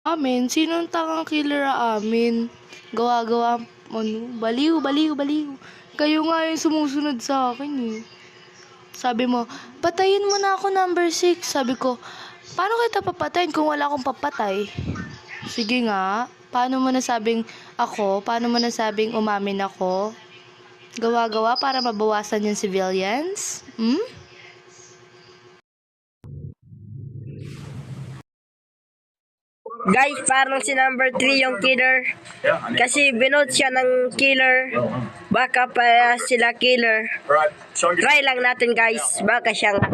Amin? Sinong tangang killer amin? Gawa-gawa, ano, baliw, baliw, baliw. Kayo nga yung sumusunod sa akin eh. Sabi mo, patayin mo na ako number 6. Sabi ko, paano kita papatayin kung wala akong papatay? Sige nga, paano mo nasabing ako? Paano mo nasabing umamin ako? Gawa-gawa para mabawasan yung civilians? Hmm? Guys, parang si number 3 yung killer. Kasi binot siya ng killer. Baka pa sila killer. Try lang natin guys. Baka siya nga.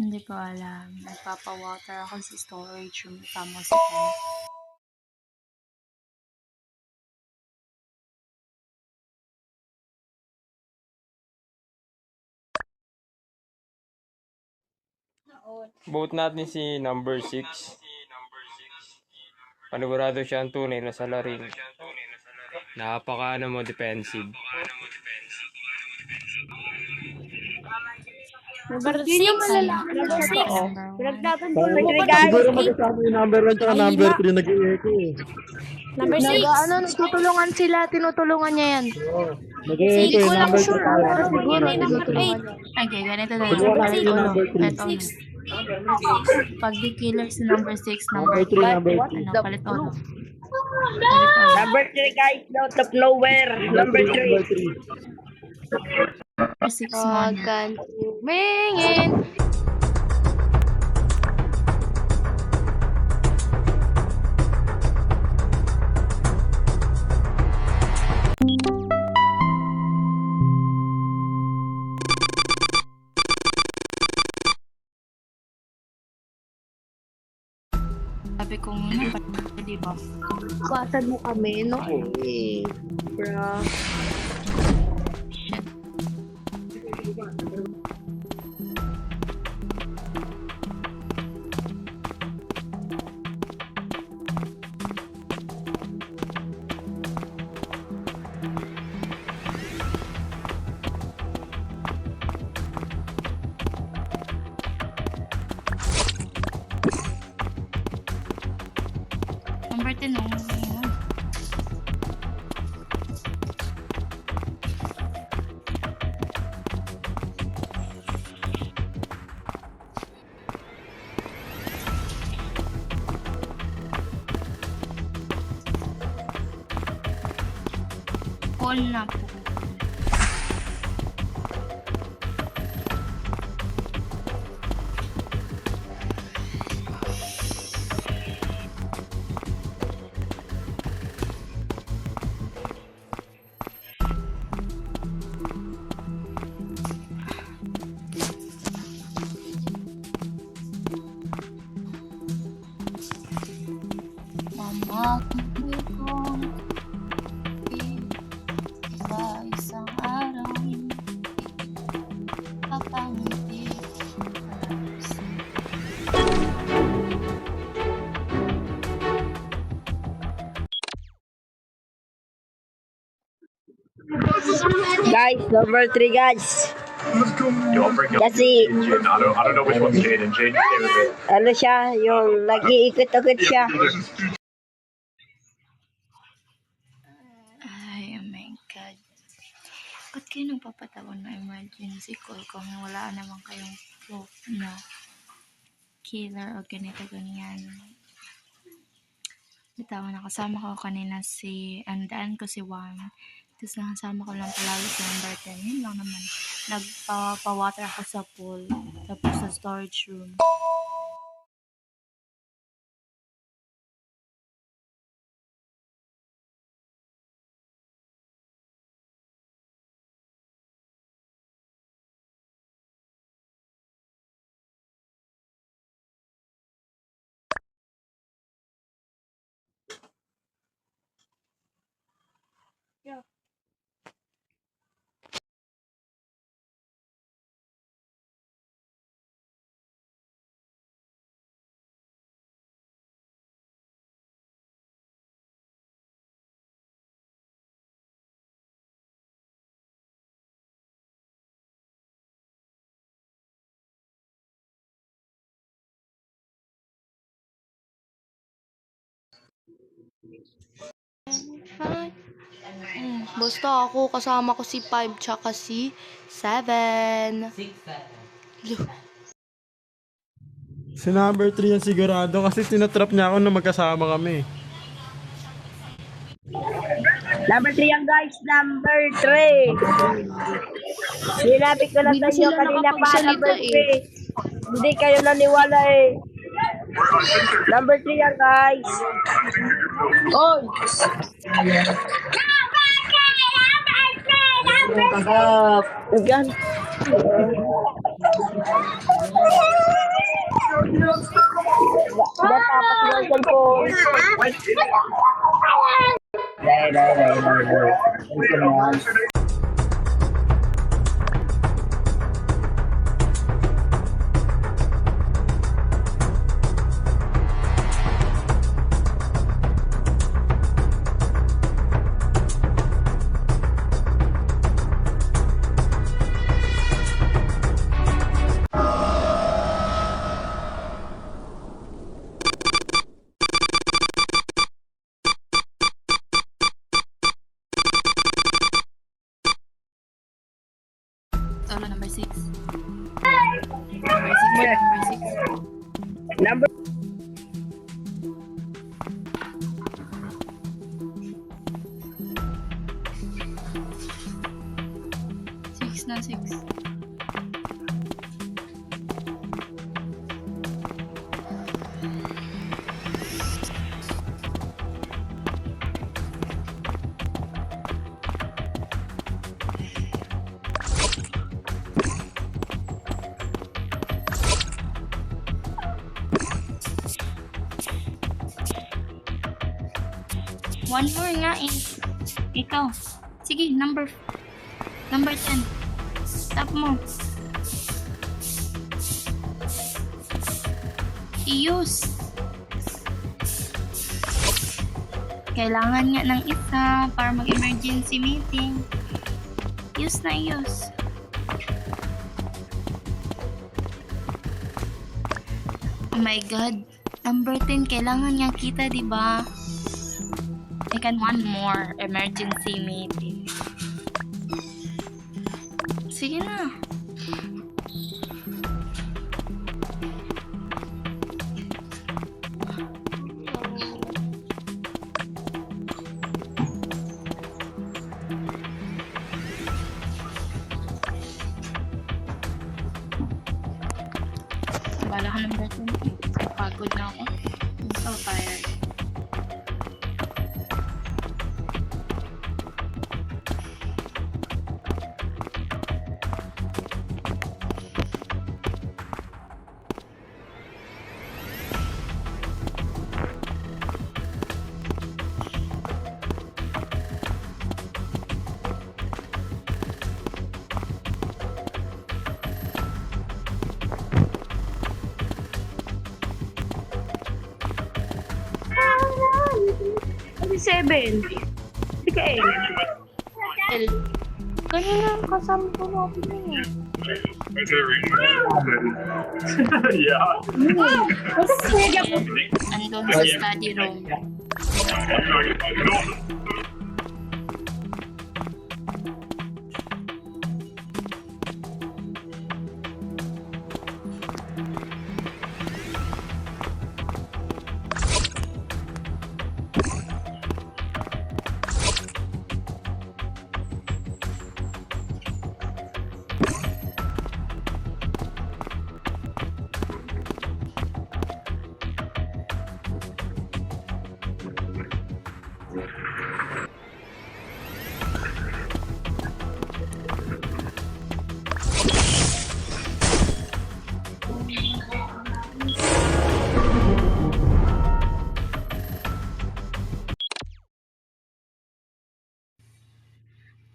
Hindi ko alam. Nagpapawater ako sa storage room. Tama si Paul. Vote natin si number 6. Panigurado siya ang tunay na salarin. Napaka mo defensive. Number 6. Number 6. Number 3 guys. Siguro magkasama yung number 1 at number 3 nag-i-echo eh. Number 6. Nagtutulungan sila, tinutulungan niya yan. Nag-i-echo yung number 3 tayo. Number 8. Okay, ganito na lang. Siguro namin yung number 3. Ito na. Pag di killer si number 6, number 3. Number 3. Ano, palit ulo. Number 3 guys. Out of nowhere. Number 3. Number 6 muna. Huwag tumingin. Sabi ko muna, di ba? Iwasan mo kami, no? Eh, bro. Shit. Number 10, oh. Ayan. Call na po. Pamangkin ko, iba isang araw, papangiti. Guys, number 3 guys. Kasi I don't know which one's Jaden. Jaden came with me. ano siya, yung nag-iikot-ikot siya. Ay, oh my God. Ba't kayo nagpapatawan ng emergency call kung wala naman kayong proof na killer o ganito ganyan? Bitawan na kasama ko kanina andaan ko si Juan. Tapos nakasama ko lang palagi si number 10. Yun lang naman. Nagpapawater ako sa pool. Tapos sa storage room. Fine. Basta ako, kasama ko si 5 tsaka si 7. Si number 3 yan sigurado kasi tinatrap niya ako na magkasama kami. Number 3 yan guys, number 3. Sinabi ko na Hindi sa inyo sila kanina pa, nakapagsalita number 3. Hindi kayo naniwala eh. Number 3 yan guys. Oy! Gan. Dapat ng cellphone. Solo number 6. Number 6. Number Six na 6. One more nga eh. Ikaw. Sige, number 10. Tap mo. I-use. Kailangan nga ng isa para mag-emergency meeting. Use na use. Oh my God. Number 10, kailangan nga kita, diba? I can one more emergency meeting. Sige na. Bala ka number 10. Pagod na ako. I'm so tired. Ano 7? Sige eh. L. Kanina kasama ko na ako eh. Yeah. Andun sa study room.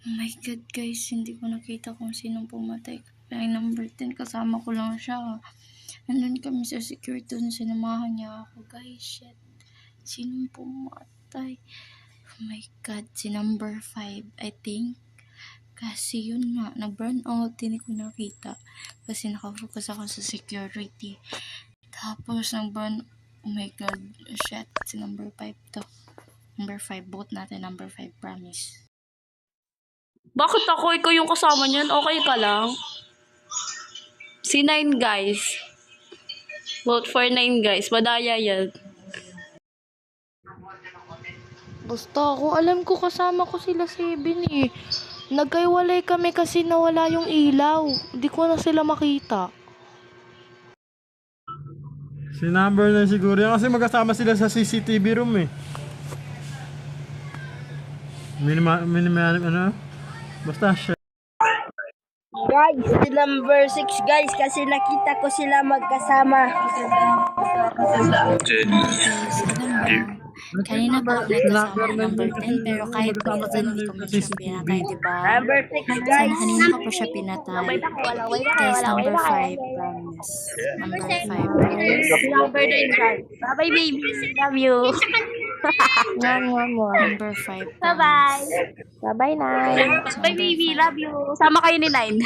Oh my God, guys, hindi ko nakita kung sinong pumatay. Ay, number 10, kasama ko lang siya. Nandun kami sa security, dun sinamahan niya ako. Guys, shit. Sinong pumatay? Oh my God, si number 5, I think. Kasi yun nga, nag-burn out, hindi ko nakita. Kasi nakafocus ako sa security. Tapos, nag-burn, oh my God, shit, si number 5 to. Number 5, vote natin number 5, promise. Bakit ako? Ikaw yung kasama niyan? Okay ka lang? Si 9 guys. Vote for 9 guys. Madaya yan. Basta ako, alam ko kasama ko sila 7 eh. Nagkaiwalay kami kasi nawala yung ilaw. Hindi ko na sila makita. Si number 9 siguro yan kasi magkasama sila sa CCTV room eh. Ano? Basta siya. Guys, si number 6 guys kasi nakita ko sila magkasama. Guys, alam mo, kanina po nagkasama ni number 10, pero kahit po kasi hindi ko po siya pinatay, diba? Number 6 guys. Kanina ko po siya pinatay. Guys, number 5, promise. Number 5, promise. Number 9 guys. Bye baby. Love you. Number 5, promise. Bye na. Bye baby, love you. Sama kayo ni 9.